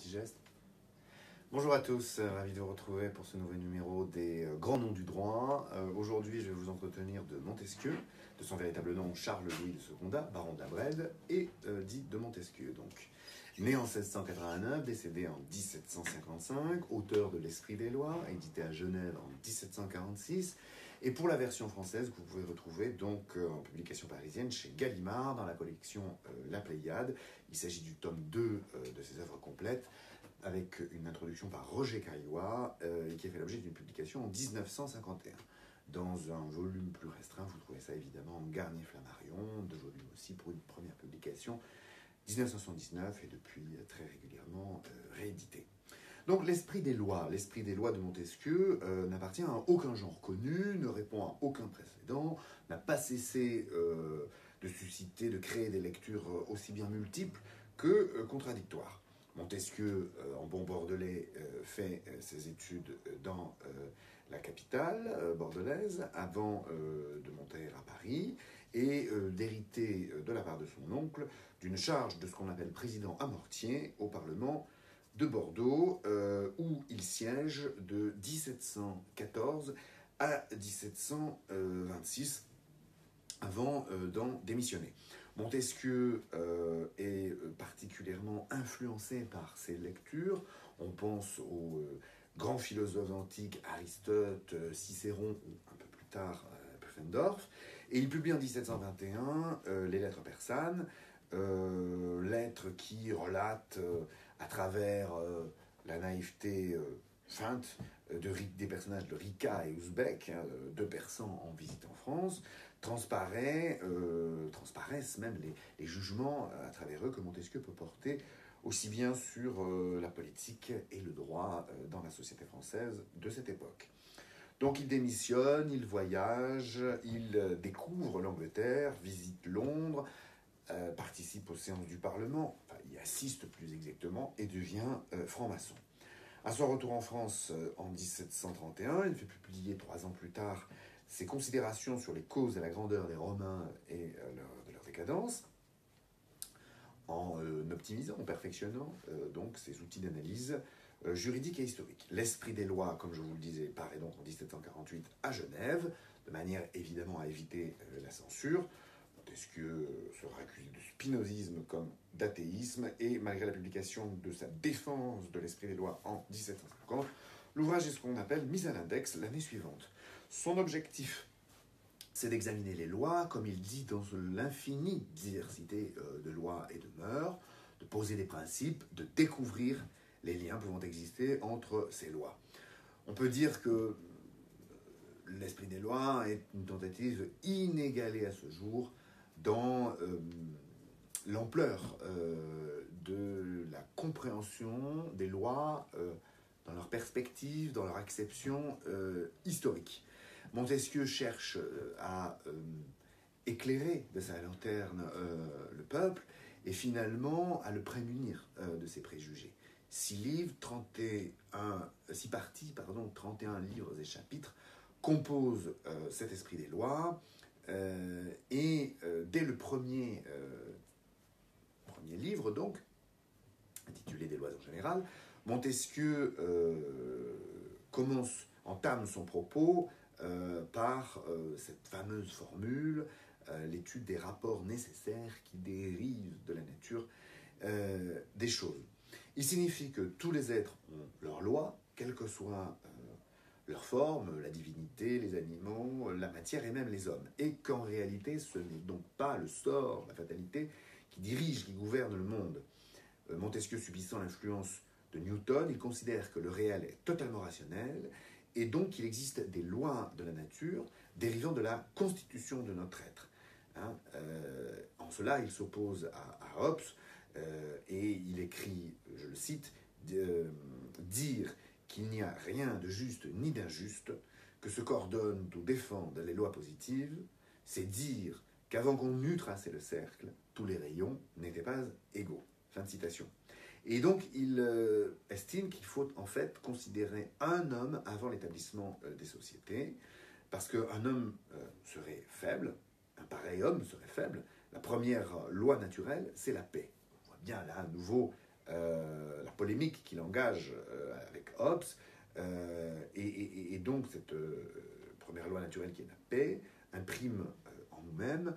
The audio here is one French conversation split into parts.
petit geste. Bonjour à tous, ravi de vous retrouver pour ce nouveau numéro des grands noms du droit. Aujourd'hui, je vais vous entretenir de Montesquieu, de son véritable nom Charles-Louis de Secondat, baron de la Brède, et dit de Montesquieu. Donc, né en 1689, décédé en 1755, auteur de l'Esprit des lois, édité à Genève en 1746, et pour la version française que vous pouvez retrouver donc en publication parisienne chez Gallimard dans la collection La Pléiade. Il s'agit du tome 2 de ses œuvres complètes, avec une introduction par Roger Caillois, qui a fait l'objet d'une publication en 1951. Dans un volume plus restreint, vous trouvez ça évidemment en Garnier-Flammarion, 2 volumes aussi pour une première publication, 1979, et depuis très régulièrement réédité. Donc l'esprit des lois de Montesquieu n'appartient à aucun genre connu, ne répond à aucun précédent, n'a pas cessé de susciter, de créer des lectures aussi bien multiples que contradictoires. Montesquieu, en bon bordelais, fait ses études dans la capitale bordelaise avant de monter à Paris et d'hériter de la part de son oncle d'une charge de ce qu'on appelle président à mortier au Parlement de Bordeaux, où il siège de 1714 à 1726 avant d'en démissionner. Montesquieu est particulièrement influencé par ses lectures. On pense aux grands philosophes antiques, Aristote, Cicéron ou un peu plus tard Pufendorf. Et il publie en 1721 les Lettres persanes, lettres qui relatent à travers la naïveté feinte des personnages de Rika et Ouzbek, deux persans en visite en France, transparaissent même les jugements à travers eux que Montesquieu peut porter aussi bien sur la politique et le droit dans la société française de cette époque. Donc il démissionne, il voyage, il découvre l'Angleterre, visite Londres, participe aux séances du Parlement, enfin, y assiste plus exactement, et devient franc-maçon. À son retour en France en 1731, il fait publier 3 ans plus tard ses considérations sur les causes et la grandeur des Romains et de leur décadence, en optimisant, en perfectionnant donc ses outils d'analyse juridique et historique. L'esprit des lois, comme je vous le disais, paraît donc en 1748 à Genève, de manière évidemment à éviter la censure. Montesquieu sera accusé de spinozisme comme d'athéisme, et malgré la publication de sa défense de l'esprit des lois en 1750, l'ouvrage est ce qu'on appelle mis à l'index l'année suivante. Son objectif, c'est d'examiner les lois, comme il dit, dans l'infinie diversité de lois et de mœurs, de poser des principes, de découvrir les liens pouvant exister entre ces lois. On peut dire que l'esprit des lois est une tentative inégalée à ce jour dans l'ampleur de la compréhension des lois dans leur perspective, dans leur acception historique. Montesquieu cherche à éclairer de sa lanterne le peuple et finalement à le prémunir de ses préjugés. 6 parties, 31 livres et chapitres composent cet esprit des lois. Dès le premier livre, donc, intitulé Des lois en général, Montesquieu entame son propos par cette fameuse formule, l'étude des rapports nécessaires qui dérivent de la nature des choses. Il signifie que tous les êtres ont leurs lois, quelle que soit leur forme, la divinité, les animaux, la matière et même les hommes. Et qu'en réalité, ce n'est donc pas le sort, la fatalité, qui dirige, qui gouverne le monde. Montesquieu subissant l'influence de Newton, il considère que le réel est totalement rationnel, et donc qu'il existe des lois de la nature dérivant de la constitution de notre être. En cela, il s'oppose à Hobbes, et il écrit, je le cite, dire qu'il n'y a rien de juste ni d'injuste, que ce qu'ordonnent ou défendent les lois positives, c'est dire qu'avant qu'on eût tracé le cercle, tous les rayons n'étaient pas égaux. Fin de citation. Et donc, il estime qu'il faut en fait considérer un homme avant l'établissement des sociétés, parce qu'un homme serait faible, un pareil homme serait faible. La première loi naturelle, c'est la paix. On voit bien là à nouveau la polémique qu'il engage avec Hobbes, et donc cette première loi naturelle qui est la paix imprime en nous-mêmes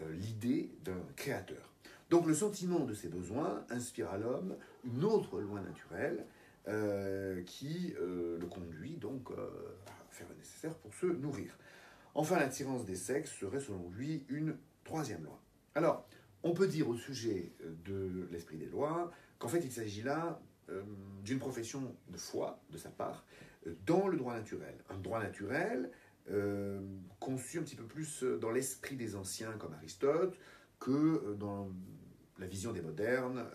l'idée d'un créateur. Donc le sentiment de ses besoins inspire à l'homme une autre loi naturelle qui le conduit donc à faire le nécessaire pour se nourrir. Enfin, l'attirance des sexes serait selon lui une troisième loi. Alors, on peut dire au sujet de l'esprit des lois qu'en fait il s'agit là d'une profession de foi de sa part dans le droit naturel. Un droit naturel conçu un petit peu plus dans l'esprit des anciens comme Aristote que dans la vision des modernes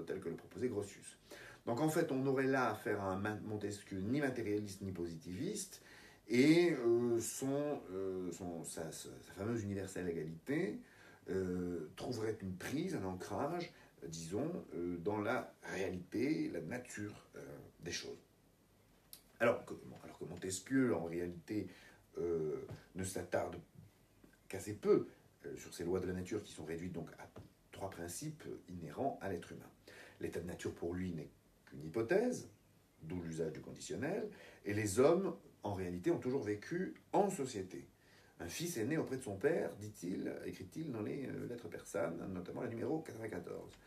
telle que le proposait Grotius. Donc en fait on aurait là affaire à un Montesquieu ni matérialiste ni positiviste et sa fameuse universelle égalité trouverait une prise, un ancrage, disons, dans la réalité, la nature des choses. Alors que Montesquieu, en réalité, ne s'attarde qu'assez peu sur ces lois de la nature qui sont réduites donc à trois principes inhérents à l'être humain. L'état de nature pour lui n'est qu'une hypothèse, d'où l'usage du conditionnel, et les hommes, en réalité, ont toujours vécu en société. Un fils est né auprès de son père, dit-il, écrit-il dans les lettres persanes, notamment la numéro 94.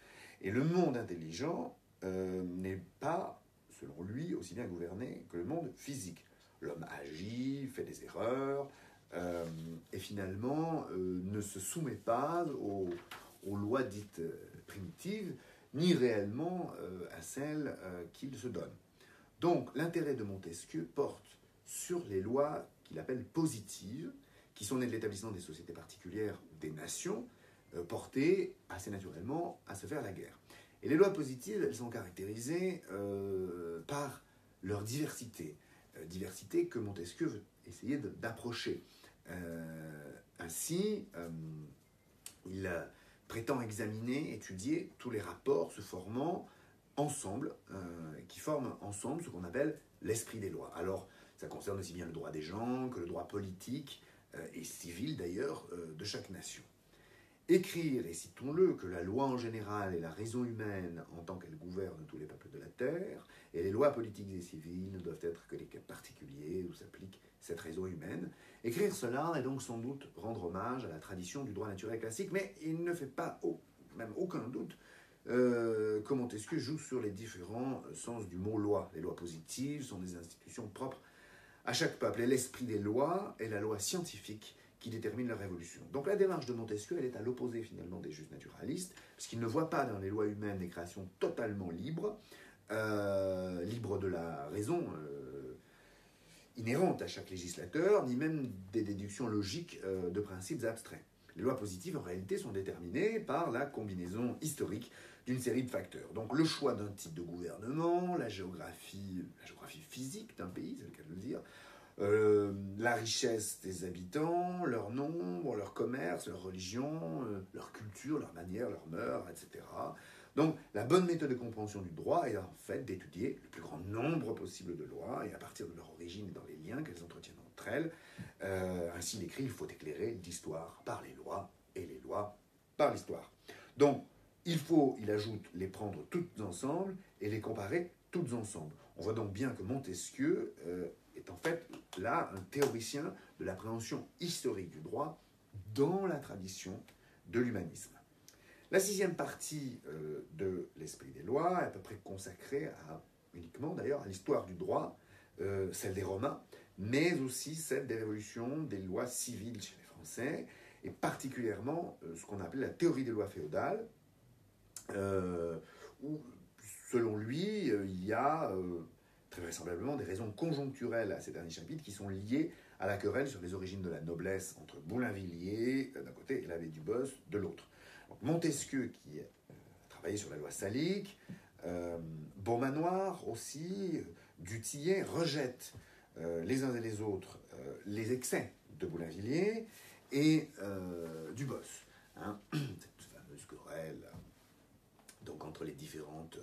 Et le monde intelligent n'est pas, selon lui, aussi bien gouverné que le monde physique. L'homme agit, fait des erreurs, et finalement ne se soumet pas aux lois dites primitives, ni réellement à celles qu'il se donne. Donc l'intérêt de Montesquieu porte sur les lois qu'il appelle positives, qui sont nées de l'établissement des sociétés particulières des nations, portées assez naturellement à se faire la guerre. Et les lois positives, elles sont caractérisées par leur diversité, diversité que Montesquieu veut essayer d'approcher. Ainsi, il prétend examiner, étudier tous les rapports se formant ensemble, qui forment ensemble ce qu'on appelle l'esprit des lois. Alors, ça concerne aussi bien le droit des gens que le droit politique, et civil d'ailleurs, de chaque nation. Écrire, et citons-le, que la loi en général est la raison humaine en tant qu'elle gouverne tous les peuples de la terre, et les lois politiques et civiles ne doivent être que les cas particuliers où s'applique cette raison humaine. Écrire cela est donc sans doute rendre hommage à la tradition du droit naturel classique, mais il ne fait pas même aucun doute que Montesquieu joue sur les différents sens du mot loi. Les lois positives sont des institutions propres à chaque peuple, et l'esprit des lois est la loi scientifique qui détermine leur évolution. Donc la démarche de Montesquieu, elle est à l'opposé finalement des justes naturalistes, puisqu'il ne voit pas dans les lois humaines des créations totalement libres, libres de la raison inhérente à chaque législateur, ni même des déductions logiques de principes abstraits. Les lois positives, en réalité, sont déterminées par la combinaison historique d'une série de facteurs. Donc le choix d'un type de gouvernement, la géographie physique d'un pays, c'est le cas de le dire, la richesse des habitants, leur nombre, leur commerce, leur religion, leur culture, leur manière, leurs mœurs, etc. Donc la bonne méthode de compréhension du droit est en fait d'étudier le plus grand nombre possible de lois, et à partir de leur origine et dans les liens qu'elles entretiennent entre elles. Ainsi, il écrit, il faut éclairer l'histoire par les lois, et les lois par l'histoire. Donc, il ajoute, les prendre toutes ensemble et les comparer toutes ensemble. On voit donc bien que Montesquieu est en fait là un théoricien de l'appréhension historique du droit dans la tradition de l'humanisme. La sixième partie de l'esprit des lois est à peu près consacrée uniquement d'ailleurs à l'histoire du droit, celle des Romains, mais aussi celle des révolutions des lois civiles chez les Français, et particulièrement ce qu'on appelle la théorie des lois féodales, où, selon lui, il y a très vraisemblablement des raisons conjoncturelles à ces derniers chapitres qui sont liées à la querelle sur les origines de la noblesse entre Boulainvilliers d'un côté et l'abbé Dubos de l'autre. Donc, Montesquieu, qui a travaillé sur la loi salique, Beaumanoir aussi, du Tillet, rejettent les uns et les autres les excès de Boulainvilliers et Dubos. Hein, cette fameuse querelle donc, entre les différentes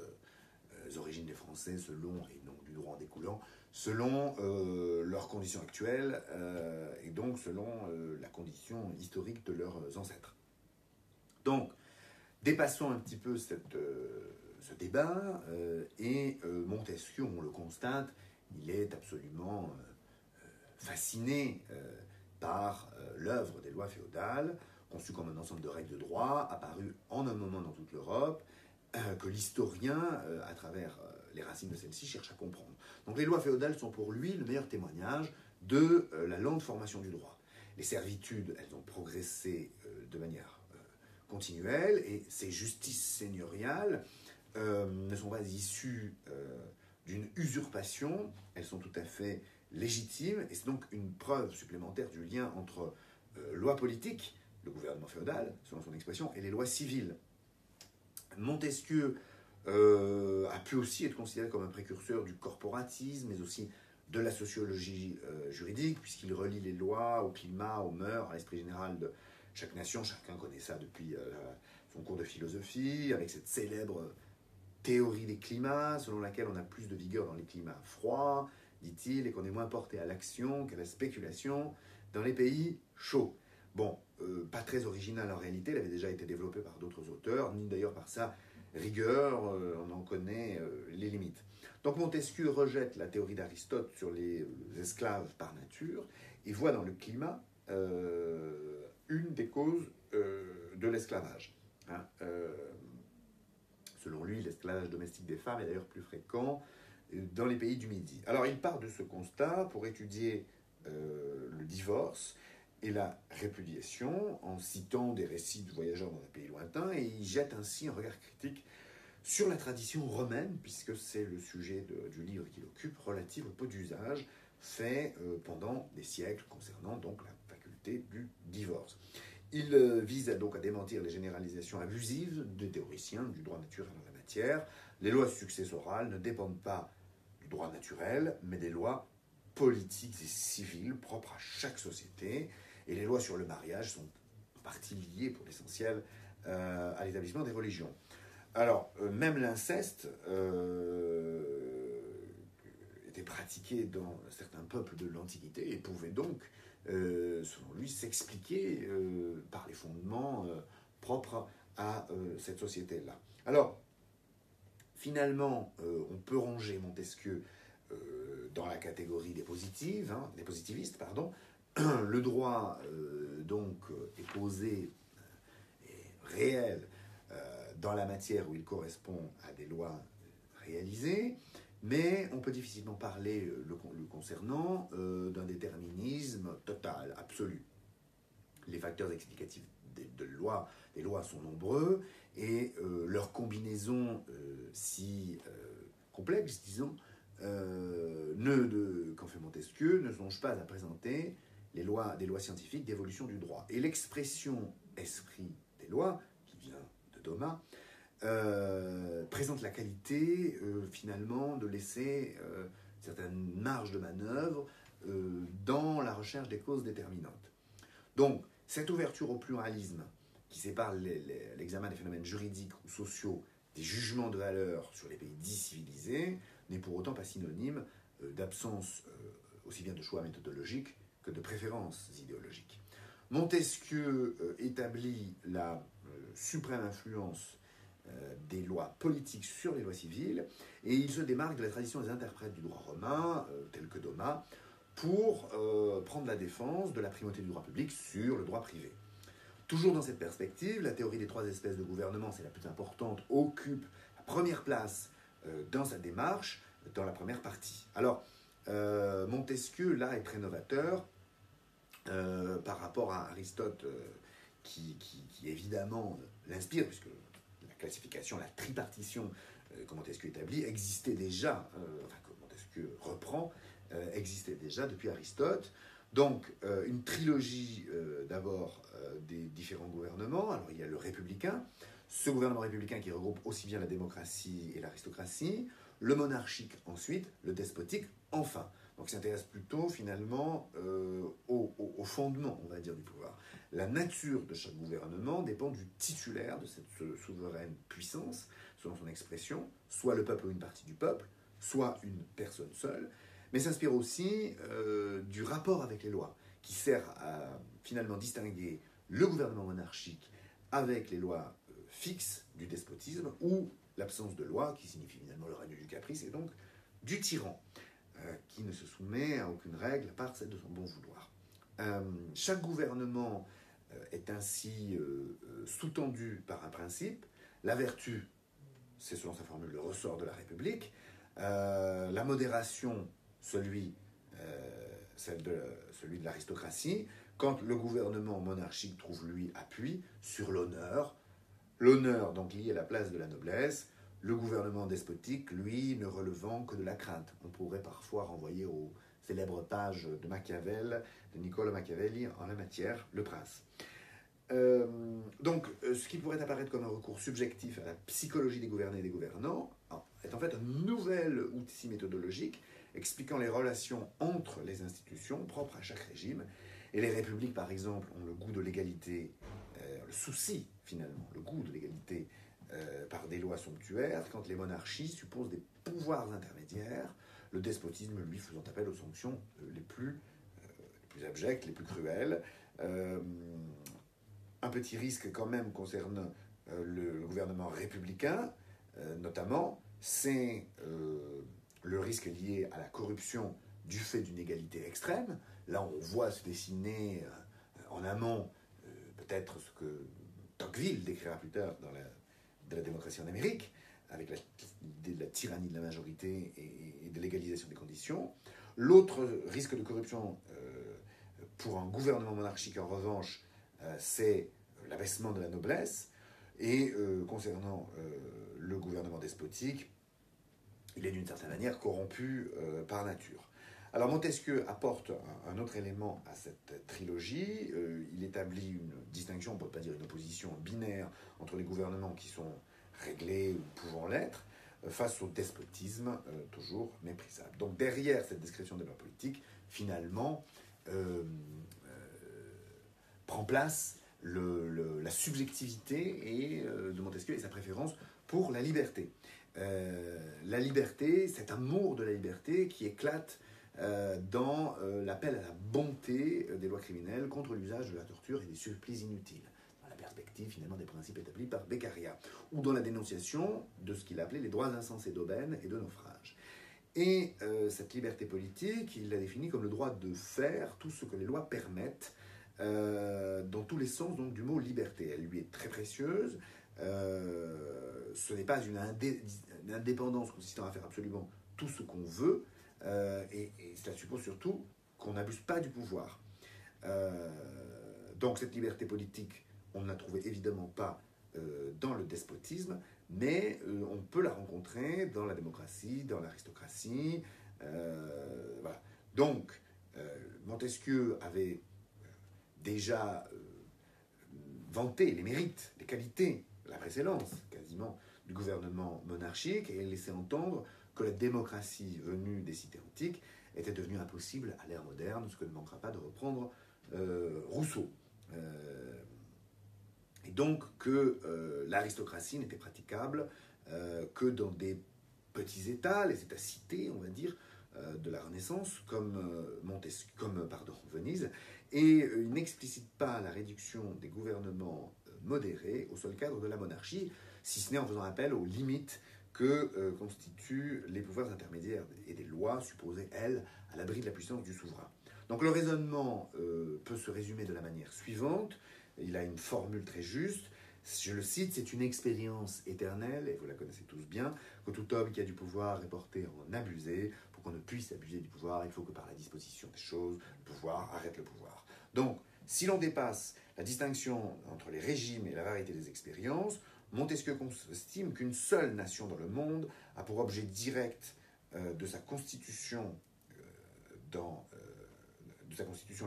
origines des Français selon, et donc du droit en découlant, selon leurs conditions actuelles et donc selon la condition historique de leurs ancêtres. Donc, dépassons un petit peu ce débat et Montesquieu, on le constate, il est absolument fasciné par l'œuvre des lois féodales, conçues comme un ensemble de règles de droit, apparues en un moment dans toute l'Europe, que l'historien, à travers les racines de celles-ci, cherche à comprendre. Donc les lois féodales sont pour lui le meilleur témoignage de la lente formation du droit. Les servitudes, elles ont progressé de manière continuelle, et ces justices seigneuriales ne sont pas issues d'une usurpation, elles sont tout à fait légitimes, et c'est donc une preuve supplémentaire du lien entre loi politique, le gouvernement féodal, selon son expression, et les lois civiles. Montesquieu a pu aussi être considéré comme un précurseur du corporatisme, mais aussi de la sociologie juridique, puisqu'il relie les lois au climat, aux mœurs, à l'esprit général de chaque nation. Chacun connaît ça depuis son cours de philosophie, avec cette célèbre théorie des climats, selon laquelle on a plus de vigueur dans les climats froids, dit-il, et qu'on est moins porté à l'action qu'à la spéculation dans les pays chauds. Bon, pas très original en réalité, il avait déjà été développé par d'autres auteurs, ni d'ailleurs par sa rigueur, on en connaît les limites. Donc Montesquieu rejette la théorie d'Aristote sur les esclaves par nature et voit dans le climat une des causes de l'esclavage. Hein, selon lui, l'esclavage domestique des femmes est d'ailleurs plus fréquent dans les pays du Midi. Alors il part de ce constat pour étudier le divorce et la répudiation en citant des récits de voyageurs dans un pays lointain, et il jette ainsi un regard critique sur la tradition romaine, puisque c'est le sujet du livre qu'il occupe, relatif au peu d'usage fait pendant des siècles concernant donc la faculté du divorce. Il vise donc à démentir les généralisations abusives des théoriciens du droit naturel en la matière. Les lois successorales ne dépendent pas du droit naturel, mais des lois politiques et civiles propres à chaque société. Et les lois sur le mariage sont en partie liées, pour l'essentiel, à l'établissement des religions. Alors, même l'inceste était pratiqué dans certains peuples de l'Antiquité et pouvait donc, selon lui, s'expliquer par les fondements propres à cette société-là. Alors, finalement, on peut ranger Montesquieu dans la catégorie des positivistes, pardon. Le droit, donc, est posé, est réel, dans la matière où il correspond à des lois réalisées, mais on peut difficilement parler le concernant d'un déterminisme total, absolu. Les facteurs explicatifs des lois sont nombreux, et leur combinaison si complexe, disons, qu'en fait Montesquieu, ne songe pas à présenter des lois scientifiques d'évolution du droit. Et l'expression « esprit des lois », qui vient de Thomas, présente la qualité, finalement, de laisser certaines marges de manœuvre dans la recherche des causes déterminantes. Donc, cette ouverture au pluralisme qui sépare l'examen des phénomènes juridiques ou sociaux des jugements de valeur sur les pays dits civilisés n'est pour autant pas synonyme d'absence aussi bien de choix méthodologiques que de préférences idéologiques. Montesquieu établit la suprême influence des lois politiques sur les lois civiles, et il se démarque de la tradition des interprètes du droit romain, tels que Thomas, pour prendre la défense de la primauté du droit public sur le droit privé. Toujours dans cette perspective, la théorie des trois espèces de gouvernement, c'est la plus importante, occupe la première place dans sa démarche, dans la première partie. Alors, Montesquieu, là, est très novateur par rapport à Aristote, qui évidemment l'inspire, puisque la classification, la tripartition que Montesquieu établit existait déjà, que Montesquieu reprend, existait déjà depuis Aristote. Donc, une trilogie d'abord des différents gouvernements. Alors, il y a le républicain, ce gouvernement républicain qui regroupe aussi bien la démocratie et l'aristocratie, le monarchique ensuite, le despotique enfin. Donc, il s'intéresse plutôt finalement au fondement, on va dire, du pouvoir. La nature de chaque gouvernement dépend du titulaire de cette souveraine puissance, selon son expression, soit le peuple ou une partie du peuple, soit une personne seule, mais s'inspire aussi du rapport avec les lois, qui sert à finalement distinguer le gouvernement monarchique avec les lois fixes du despotisme, ou l'absence de loi, qui signifie finalement le règne du caprice, et donc du tyran, qui ne se soumet à aucune règle à part celle de son bon vouloir. Chaque gouvernement est ainsi sous-tendu par un principe. La vertu, c'est selon sa formule le ressort de la République. La modération, celui de l'aristocratie, quand le gouvernement monarchique trouve, lui, appui sur l'honneur. L'honneur, donc, lié à la place de la noblesse. Le gouvernement despotique, lui, ne relevant que de la crainte. On pourrait parfois renvoyer aux célèbres pages de Machiavel, de Niccolo Machiavelli, en la matière, Le Prince. Donc, ce qui pourrait apparaître comme un recours subjectif à la psychologie des gouvernés et des gouvernants est en fait un nouvel outil méthodologique expliquant les relations entre les institutions propres à chaque régime. Et les républiques, par exemple, ont le goût de l'égalité, le souci, finalement, le goût de l'égalité par des lois somptuaires, quand les monarchies supposent des pouvoirs intermédiaires, le despotisme, lui, faisant appel aux sanctions les plus abjectes, les plus cruelles. Un petit risque quand même concerne le gouvernement républicain, notamment, c'est le risque lié à la corruption du fait d'une égalité extrême. Là, on voit se dessiner en amont peut-être ce que Tocqueville décrira plus tard dans de la démocratie en Amérique, avec l'idée de la tyrannie de la majorité et de l'égalisation des conditions. L'autre risque de corruption pour un gouvernement monarchique, en revanche, c'est l'abaissement de la noblesse. Et concernant le gouvernement despotique, il est d'une certaine manière corrompu par nature. Alors Montesquieu apporte un autre élément à cette trilogie. Il établit une distinction, on ne peut pas dire une opposition binaire, entre les gouvernements qui sont réglés ou pouvant l'être, face au despotisme toujours méprisable. Donc derrière cette description des lois politiques, finalement, prend place la subjectivité de Montesquieu et sa préférence pour la liberté. La liberté, cet amour de la liberté qui éclate dans l'appel à la bonté des lois criminelles contre l'usage de la torture et des supplices inutiles, dans la perspective finalement des principes établis par Beccaria, ou dans la dénonciation de ce qu'il appelait les droits insensés d'aubaine et de naufrage. Et cette liberté politique, il la définit comme le droit de faire tout ce que les lois permettent, dans tous les sens donc, du mot liberté. Elle lui est très précieuse. Ce n'est pas une indépendance consistant à faire absolument tout ce qu'on veut, et cela suppose surtout qu'on n'abuse pas du pouvoir. Donc cette liberté politique, on ne la trouvait évidemment pas dans le despotisme, mais on peut la rencontrer dans la démocratie, dans l'aristocratie. Voilà. Donc Montesquieu avait déjà vanté les mérites, les qualités, la précédence quasiment du gouvernement monarchique, et laissait entendre que la démocratie venue des cités antiques était devenue impossible à l'ère moderne, ce que ne manquera pas de reprendre Rousseau. Et donc que l'aristocratie n'était praticable que dans des petits États, les États-cités, on va dire, de la Renaissance, comme Venise, et il n'explicite pas la réduction des gouvernements modérés au seul cadre de la monarchie, si ce n'est en faisant appel aux limites que constituent les pouvoirs intermédiaires et des lois supposées, elles, à l'abri de la puissance du souverain. Donc le raisonnement peut se résumer de la manière suivante. Il a une formule très juste. Je le cite, c'est une expérience éternelle, et vous la connaissez tous bien, que tout homme qui a du pouvoir est porté à en abuser. Pour qu'on ne puisse abuser du pouvoir, il faut que par la disposition des choses, le pouvoir arrête le pouvoir. Donc, si l'on dépasse la distinction entre les régimes et la variété des expériences, Montesquieu estime qu'une seule nation dans le monde a pour objet direct de sa constitution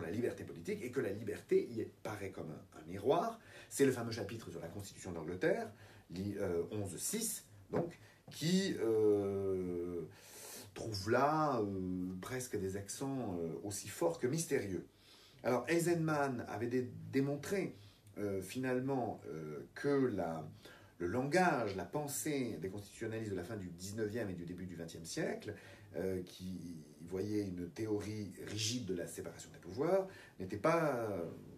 la liberté politique, et que la liberté y paraît comme un miroir. C'est le fameux chapitre sur la Constitution d'Angleterre, 11.6, donc, qui trouve là presque des accents aussi forts que mystérieux. Alors, Eisenman avait démontré finalement que le langage, la pensée des constitutionnalistes de la fin du 19e et du début du 20e siècle, qui voyaient une théorie rigide de la séparation des pouvoirs, n'était pas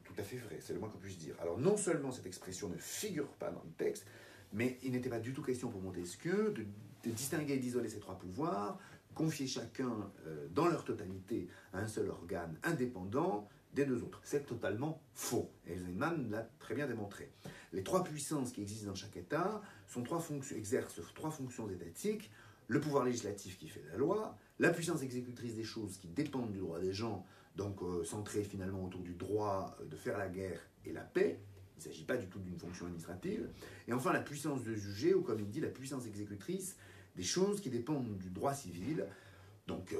tout à fait vrai, c'est le moins qu'on puisse dire. Alors non seulement cette expression ne figure pas dans le texte, Mais il n'était pas du tout question pour Montesquieu de distinguer et d'isoler ces trois pouvoirs, confier chacun dans leur totalité à un seul organe indépendant des deux autres. C'est totalement faux. Et Eisenman l'a très bien démontré. Les trois puissances qui existent dans chaque État exercent trois fonctions étatiques. Le pouvoir législatif qui fait la loi, la puissance exécutrice des choses qui dépendent du droit des gens, donc centrée finalement autour du droit de faire la guerre et la paix. Il ne s'agit pas du tout d'une fonction administrative. Et enfin, la puissance de juger, ou comme il dit, la puissance exécutrice des choses qui dépendent du droit civil, donc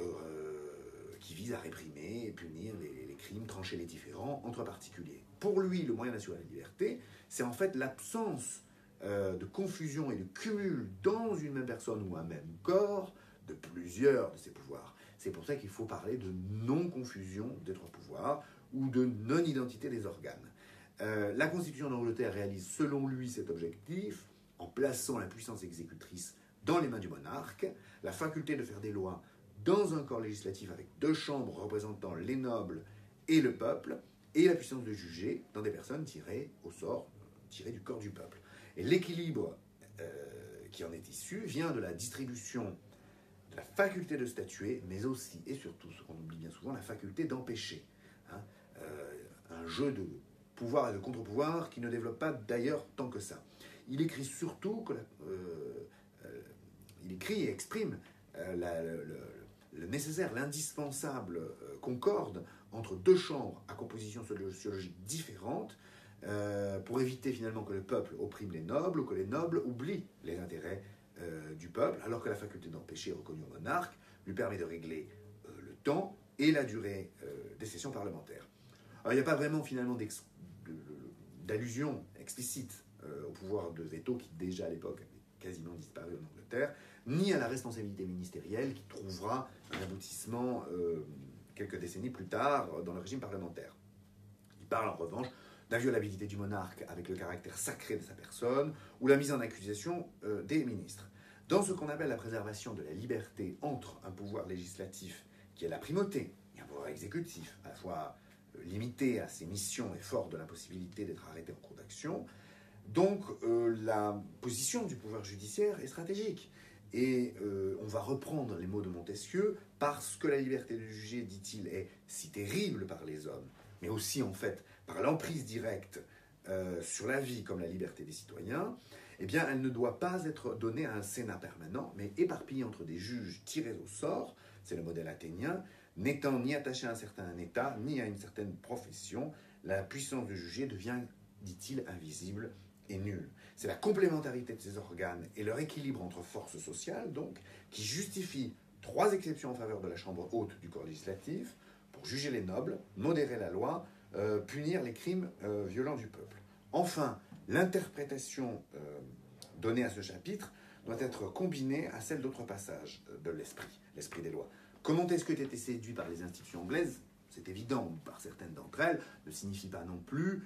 qui vise à réprimer et punir les crimes, trancher les différends entre particuliers. Pour lui, le moyen d'assurer la liberté, c'est en fait l'absence de confusion et de cumul dans une même personne ou un même corps de plusieurs de ces pouvoirs. C'est pour ça qu'il faut parler de non-confusion des trois pouvoirs ou de non-identité des organes. La Constitution d'Angleterre réalise selon lui cet objectif en plaçant la puissance exécutrice dans les mains du monarque, la faculté de faire des lois dans un corps législatif avec deux chambres représentant les nobles et le peuple, et la puissance de juger dans des personnes tirées au sort, tirées du corps du peuple. Et l'équilibre qui en est issu vient de la distribution de la faculté de statuer, mais aussi et surtout, ce qu'on oublie bien souvent, la faculté d'empêcher. Un jeu de pouvoir et de contre-pouvoir qui ne développe pas d'ailleurs tant que ça. Il écrit surtout que il écrit et exprime le nécessaire, l'indispensable concorde entre deux chambres à composition sociologique différente pour éviter finalement que le peuple opprime les nobles ou que les nobles oublient les intérêts du peuple, alors que la faculté d'empêcher reconnue au monarque lui permet de régler le temps et la durée des sessions parlementaires. Alors, il n'y a pas vraiment finalement d'allusion explicite au pouvoir de veto qui déjà à l'époque avait quasiment disparu en Angleterre, ni à la responsabilité ministérielle qui trouvera un aboutissement quelques décennies plus tard dans le régime parlementaire. Il parle en revanche d'inviolabilité du monarque avec le caractère sacré de sa personne ou la mise en accusation des ministres. Dans ce qu'on appelle la préservation de la liberté entre un pouvoir législatif qui a la primauté et un pouvoir exécutif, à la fois limité à ses missions et fort de l'impossibilité d'être arrêté en cours d'action, donc la position du pouvoir judiciaire est stratégique. Et on va reprendre les mots de Montesquieu, parce que la liberté de juger, dit-il, est si terrible par les hommes, mais aussi en fait par l'emprise directe sur la vie comme la liberté des citoyens, eh bien elle ne doit pas être donnée à un sénat permanent, mais éparpillée entre des juges tirés au sort, c'est le modèle athénien, n'étant ni attaché à un certain état, ni à une certaine profession, la puissance de juger devient, dit-il, invisible et nulle. C'est la complémentarité de ces organes et leur équilibre entre forces sociales, donc, qui justifie trois exceptions en faveur de la chambre haute du corps législatif pour juger les nobles, modérer la loi, punir les crimes violents du peuple. Enfin, l'interprétation donnée à ce chapitre doit être combinée à celle d'autres passages de l'esprit des lois. Comme Montesquieu était séduit par les institutions anglaises, c'est évident, par certaines d'entre elles, ne signifie pas non plus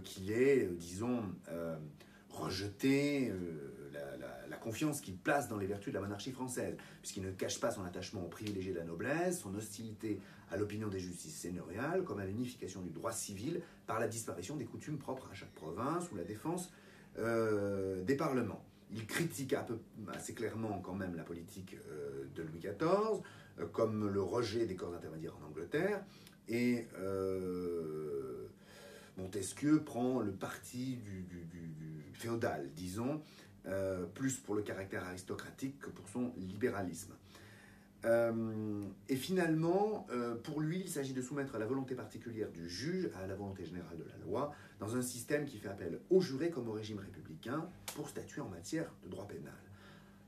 qu'il ait, disons, rejeté la confiance qu'il place dans les vertus de la monarchie française, puisqu'il ne cache pas son attachement aux privilégiés de la noblesse, son hostilité à l'opinion des justices seigneuriales, comme à l'unification du droit civil par la disparition des coutumes propres à chaque province ou la défense des parlements. Il critique assez clairement quand même la politique de Louis XIV, comme le rejet des corps intermédiaires en Angleterre, et Montesquieu prend le parti du féodal, disons, plus pour le caractère aristocratique que pour son libéralisme. Et finalement, pour lui, il s'agit de soumettre la volonté particulière du juge à la volonté générale de la loi, dans un système qui fait appel aux jurés comme au régime républicain pour statuer en matière de droit pénal.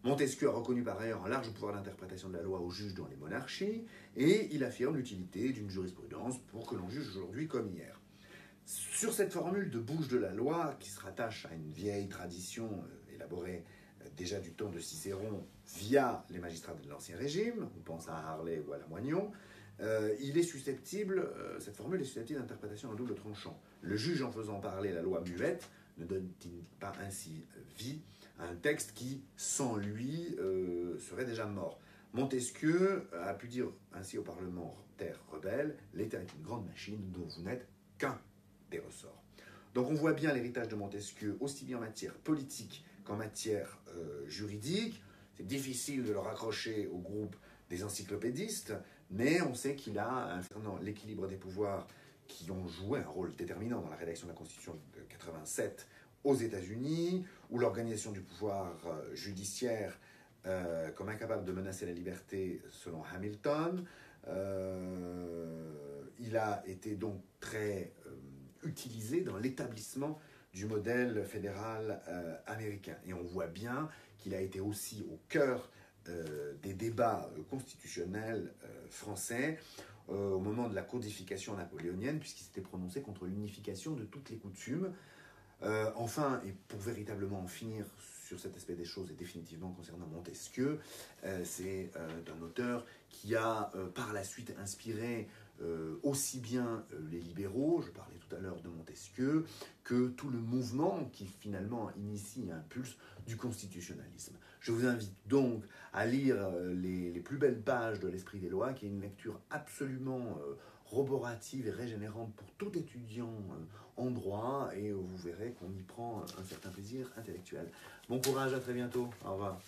Montesquieu a reconnu par ailleurs un large pouvoir d'interprétation de la loi aux juges dans les monarchies, et il affirme l'utilité d'une jurisprudence pour que l'on juge aujourd'hui comme hier. Sur cette formule de bouche de la loi, qui se rattache à une vieille tradition élaborée déjà du temps de Cicéron via les magistrats de l'Ancien Régime, on pense à Harlay ou à Lamoignon, il est susceptible, cette formule est susceptible d'interprétation à double tranchant. Le juge, en faisant parler la loi muette, ne donne-t-il pas ainsi vie à un texte qui, sans lui, serait déjà mort? Montesquieu a pu dire ainsi au parlementaires rebelles, l'État est une grande machine dont vous n'êtes qu'un des ressorts. Donc on voit bien l'héritage de Montesquieu, aussi bien en matière politique qu'en matière juridique. C'est difficile de le raccrocher au groupe des encyclopédistes, mais on sait qu'il a, concernant l'équilibre des pouvoirs qui ont joué un rôle déterminant dans la rédaction de la Constitution de 87 aux États-Unis, ou l'organisation du pouvoir judiciaire comme incapable de menacer la liberté selon Hamilton. Il a été donc très utilisé dans l'établissement du modèle fédéral américain. Et on voit bien qu'il a été aussi au cœur des débats constitutionnels français au moment de la codification napoléonienne, puisqu'il s'était prononcé contre l'unification de toutes les coutumes. Enfin, et pour véritablement en finir sur cet aspect des choses et définitivement concernant Montesquieu, c'est un auteur qui a par la suite inspiré aussi bien les libéraux, je parlais tout à l'heure de Montesquieu, que tout le mouvement qui finalement initie et impulse du constitutionnalisme. Je vous invite donc à lire les plus belles pages de l'Esprit des lois, qui est une lecture absolument roborative et régénérante pour tout étudiant en droit, et vous verrez qu'on y prend un certain plaisir intellectuel. Bon courage, à très bientôt, au revoir.